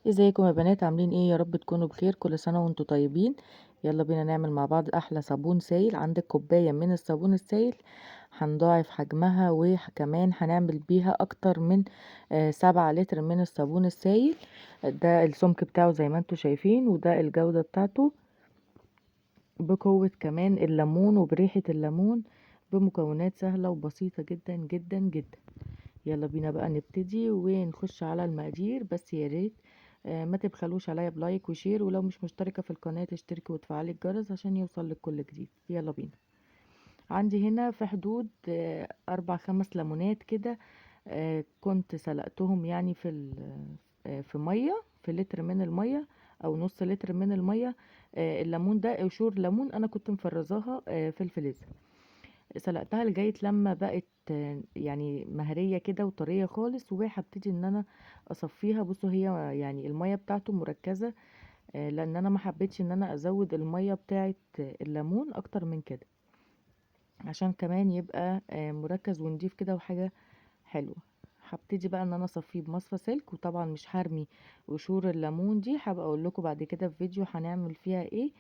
ازيكم يا بنات؟ عاملين ايه؟ يا رب تكونوا بخير. كل سنة وانتم طيبين. يلا بينا نعمل مع بعض احلى صابون سائل. عندك كوباية من الصابون السائل، هنضاعف حجمها وكمان هنعمل بيها اكتر من 7 لتر من الصابون السائل. ده السمك بتاعه زي ما انتم شايفين، وده الجودة بتاعته، بقوة كمان الليمون وبريحة الليمون، بمكونات سهلة وبسيطة جدا جدا جدا. يلا بينا بقى نبتدي ونخش على المقادير. بس يا ريت ما تبخلوش عليا بلايك وشير، ولو مش مشتركة في القناة تشتركي وتفعلي الجرس عشان يوصل لك كل جديد. يلا بينا. عندي هنا في حدود 4 5 ليمونات كده. كنت سلقتهم يعني في مية، في لتر من المية او نص لتر من المية. الليمون ده قشور ليمون انا كنت مفرزاها في الفريزر. سلقتها لغاية لما بقت يعني مهرية كده وطرية خالص، وهبتدي ان انا اصفيها. بصوا هي يعني المية بتاعته مركزة، لان انا ما حبيتش ان انا ازود المية بتاعت الليمون اكتر من كده، عشان كمان يبقى مركز ونضيف كده وحاجة حلوة. هبتدي بقى ان انا اصفيه بمصفى سلك، وطبعا مش هرمي قشور الليمون دي. هبقى اقول لكم بعد كده في فيديو هنعمل فيها ايه.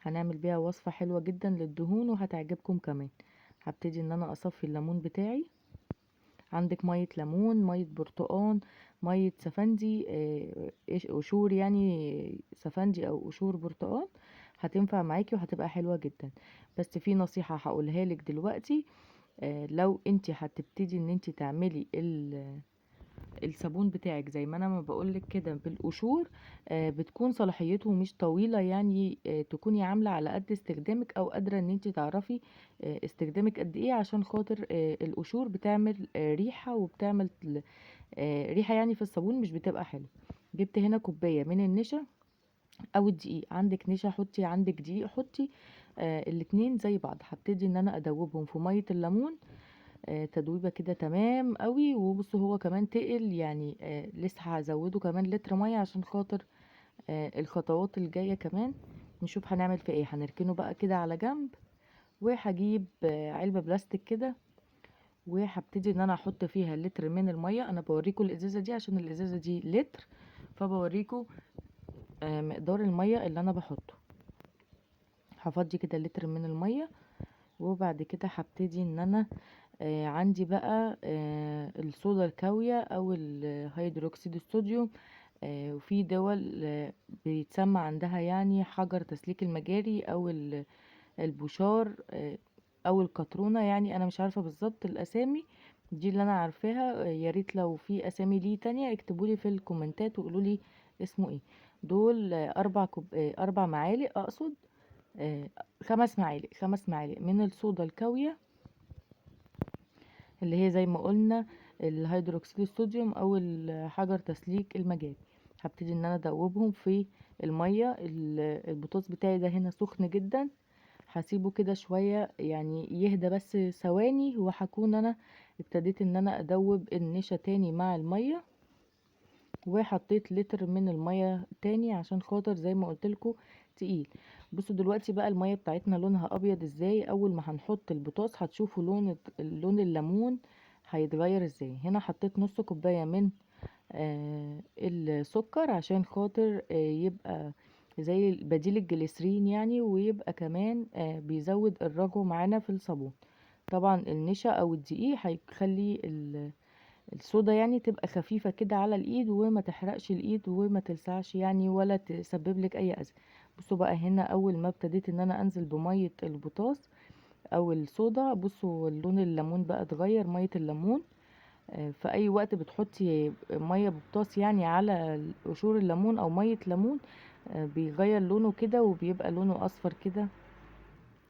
هنعمل بيها وصفة حلوة جدا للدهون وهتعجبكم كمان. هبتدي ان انا اصفي الليمون بتاعي. عندك مية ليمون، مية برتقان، مية سفندي، قشور يعني سفندي او قشور برتقان، هتنفع معاكي وهتبقى حلوة جدا. بس في نصيحة هقولها لك دلوقتي. لو انت هتبتدي ان انت تعملي الصابون بتاعك زي ما انا ما بقولك كده بالقشور، بتكون صلاحيته مش طويلة، يعني تكوني عاملة على قد استخدامك او قادرة ان انت تعرفي استخدامك قد ايه، عشان خاطر القشور بتعمل ريحة، وبتعمل ريحة يعني في الصابون مش بتبقى حلوة. جبت هنا كوباية من النشا او الدقيق. عندك نشا حطي، عندك دقيق حطي، الاتنين زي بعض. هبتدي ان انا ادوبهم في مية الليمون تدويبه كده تمام قوي. وبصوا هو كمان تقل يعني، لسه هزوده كمان لتر ميه عشان خاطر الخطوات الجايه كمان. نشوف هنعمل في ايه. هنركنه بقى كده على جنب، وهجيب علبه بلاستيك كده، وهبتدي ان انا احط فيها لتر من الميه. انا بوريكم الازازه دي عشان الازازه دي لتر، فبوريكم مقدار الميه اللي انا بحطه. هفضي كده لتر من الميه، وبعد كده هبتدي ان انا عندي بقى الصودا الكاوية او الهيدروكسيد الصوديوم. وفي دول بيتسمى عندها يعني حجر تسليك المجاري او البوشار، او القطرونة. يعني انا مش عارفة بالظبط الاسامي دي اللي انا عارفاها. يا ريت لو في اسامي ليه تانية اكتبولي في الكومنتات وقولولي اسمه ايه. دول 4 معالق اقصد، آه، 5 معالق من الصودا الكاوية، اللي هي زي ما قلنا الهيدروكسيد الصوديوم او حجر تسليك المجاري. هبتدي ان انا ادوبهم في الميه. البطاطس بتاعي ده هنا سخن جدا، هسيبه كده شويه يعني يهدى بس ثواني، وهكون انا ابتديت ان انا ادوب النشا تاني مع الميه، وحطيت لتر من المية تاني عشان خاطر زي ما قلتلكوا تقيل. بصوا دلوقتي بقى المية بتاعتنا لونها ابيض ازاي. اول ما هنحط البطاطس هتشوفوا لون الليمون هيتغير ازاي. هنا حطيت نص كوباية من السكر عشان خاطر يبقى زي بديل الجليسرين يعني، ويبقى كمان بيزود الرغوة معانا في الصابون. طبعا النشا او الدقيق هيخلي الصودا يعني تبقى خفيفة كده على الايد، وما تحرقش الايد وما تلسعش يعني، ولا تسبب لك اي اذى. بصوا بقى هنا اول ما ابتديت ان انا انزل بمية البطاطس او الصودا، بصوا اللون الليمون بقى اتغير. مية الليمون في اي وقت بتحطي مية ببطاطس يعني على قشور الليمون او مية ليمون، بيغير لونه كده وبيبقى لونه اصفر كده،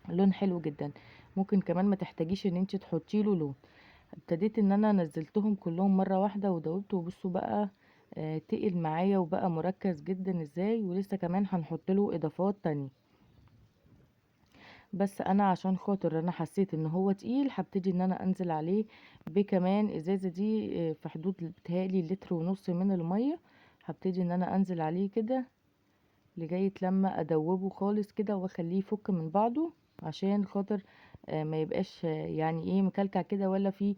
لون حلو جدا. ممكن كمان ما تحتاجيش ان انت تحطي له لون. ابتديت ان انا نزلتهم كلهم مره واحده ودوبت، وبصوا بقى تقل معايا وبقى مركز جدا ازاي. ولسه كمان هنحط له اضافات تانية، بس انا عشان خاطر انا حسيت ان هو تقيل هبتدي ان انا انزل عليه بكمان ازازه دي في حدود بتهيألي لتر ونص من الميه. هبتدي ان انا انزل عليه كده لغايه لما ادوبه خالص كده واخليه يفك من بعضه، عشان خاطر ما يبقاش يعني ايه مكلكع كده، ولا فيه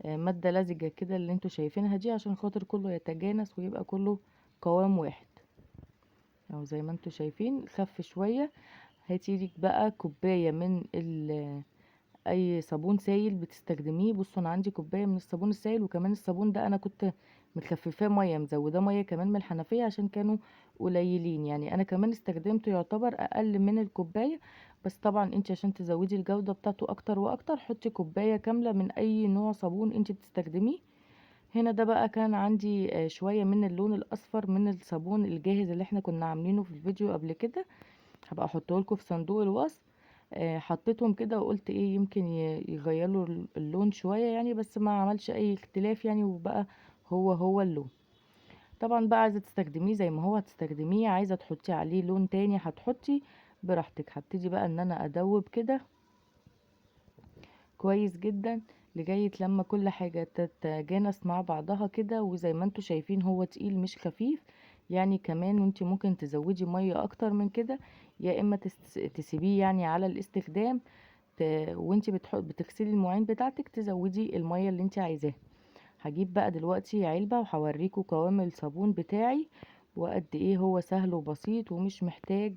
مادة لزجة كده اللي انتوا شايفينها دي، عشان خاطر كله يتجانس ويبقى كله قوام واحد. اهو زي ما انتوا شايفين خف شوية. هاتي لك بقى كوباية من اي صابون سايل بتستخدميه. بصوا انا عندي كوبايه من الصابون السايل، وكمان الصابون ده انا كنت مخففاه ميه، مزوده ميه كمان من الحنفيه عشان كانوا قليلين، يعني انا كمان استخدمته يعتبر اقل من الكوبايه. بس طبعا انت عشان تزودي الجوده بتاعته اكتر واكتر حطي كوبايه كامله من اي نوع صابون انت بتستخدميه. هنا ده بقى كان عندي شويه من اللون الاصفر من الصابون الجاهز اللي احنا كنا عاملينه في الفيديو قبل كده، هبقى احطه لكم في صندوق الوصف. حطيتهم كده وقلت ايه يمكن يغيروا اللون شوية يعني، بس ما عملش اي اختلاف يعني، وبقى هو اللون. طبعا بقى عايزة تستخدميه زي ما هو هتستخدميه، عايزة تحطي عليه لون تاني هتحطي براحتك. هبتدي بقى ان انا ادوب كده كويس جدا لغاية لما كل حاجة تتجانس مع بعضها كده. وزي ما انتوا شايفين هو تقيل مش خفيف يعني، كمان انت ممكن تزودي مية اكتر من كده، يا اما تسيبيه يعني على الاستخدام وانت بتغسلي المواعين بتاعتك تزودي المية اللي انت عايزاها. هجيب بقى دلوقتي علبة وهوريكم قوام الصابون بتاعي وقد ايه هو سهل وبسيط ومش محتاج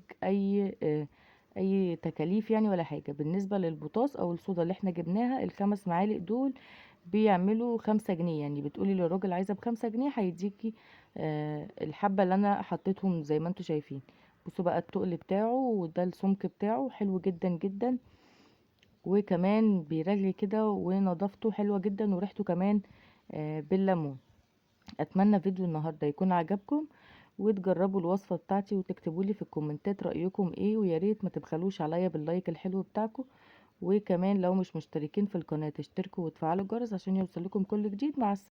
اي تكاليف يعني ولا حاجة. بالنسبة للبوتاص او الصودا اللي احنا جبناها ال5 معالق دول بيعملوا 5 جنيه، يعني بتقولي للراجل عايزة ب5 جنيه هيديكي الحبة اللي انا حطيتهم زي ما انتوا شايفين. بصوا بقى التقل بتاعه وده السمك بتاعه حلو جدا جدا، وكمان بيرغي كده ونظافته حلوة جدا وريحته كمان بالليمون. اتمنى فيديو النهاردة يكون عجبكم، وتجربوا الوصفة بتاعتي وتكتبوا لي في الكومنتات رأيكم ايه، ويا ريت ما تبخلوش عليا باللايك الحلو بتاعكم. وكمان لو مش مشتركين في القناة تشتركوا وتفعلوا الجرس عشان يوصلكم كل جديد. مع السلامة.